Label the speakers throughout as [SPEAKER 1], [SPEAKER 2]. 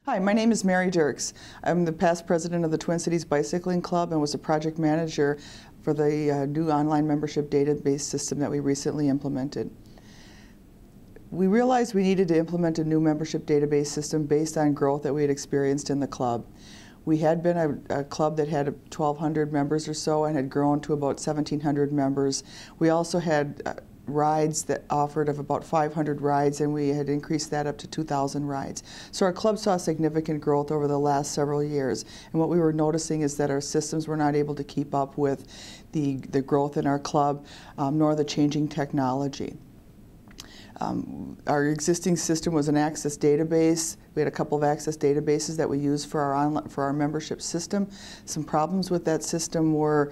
[SPEAKER 1] Hi, my name is Mary Derks. I'm the past president of the Twin Cities Bicycling Club and was a project manager for the new online membership database system that we recently implemented. We realized we needed to implement a new membership database system based on growth that we had experienced in the club. We had been a club that had 1,200 members or so and had grown to about 1,700 members. We also had rides that offered of about 500 rides, and we had increased that up to 2,000 rides. So our club saw significant growth over the last several years, and what we were noticing is that our systems were not able to keep up with the growth in our club, nor the changing technology. Our existing system was an access database. We had a couple of access databases that we used for our membership system. Some problems with that system were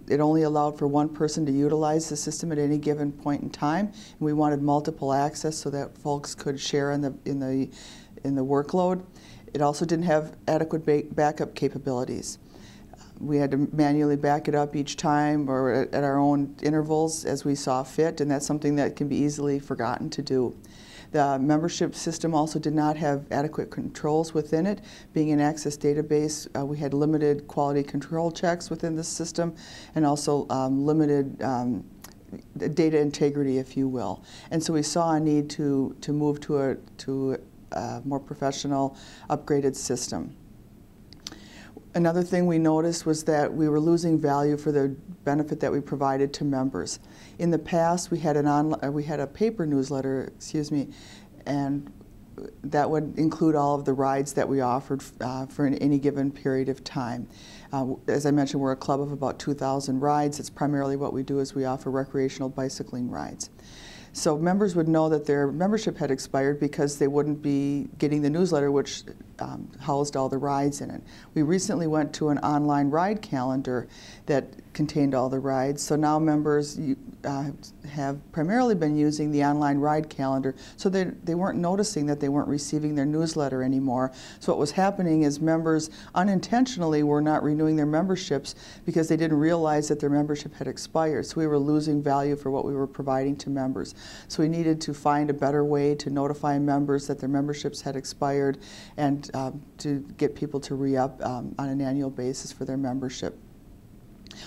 [SPEAKER 1] it only allowed for one person to utilize the system at any given point in time. And we wanted multiple access so that folks could share in the workload. It also didn't have adequate backup capabilities. We had to manually back it up each time or at our own intervals as we saw fit, and that's something that can be easily forgotten to do. The membership system also did not have adequate controls within it. Being an access database, we had limited quality control checks within the system and also limited data integrity, if you will. And so we saw a need to move to a more professional, upgraded system. Another thing we noticed was that we were losing value for the benefit that we provided to members. In the past, we had a paper newsletter, and that would include all of the rides that we offered for any given period of time. As I mentioned, we're a club of about 2,000 rides. It's primarily what we do is we offer recreational bicycling rides. So members would know that their membership had expired because they wouldn't be getting the newsletter, which housed all the rides in it. We recently went to an online ride calendar that contained all the rides. So now members have primarily been using the online ride calendar, so they weren't noticing that they weren't receiving their newsletter anymore. So what was happening is members unintentionally were not renewing their memberships because they didn't realize that their membership had expired. So we were losing value for what we were providing to members. So we needed to find a better way to notify members that their memberships had expired and to get people to re-up on an annual basis for their membership.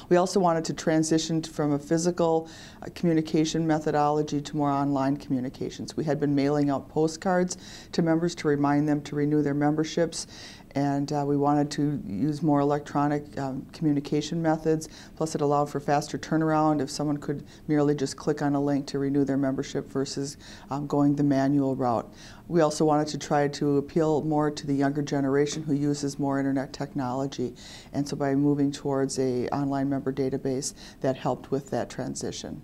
[SPEAKER 1] We also wanted to transition from a physical communication methodology to more online communications. We had been mailing out postcards to members to remind them to renew their memberships, and we wanted to use more electronic communication methods. Plus it allowed for faster turnaround if someone could merely just click on a link to renew their membership versus going the manual route. We also wanted to try to appeal more to the younger generation who uses more internet technology, and so by moving towards an online member database, that helped with that transition.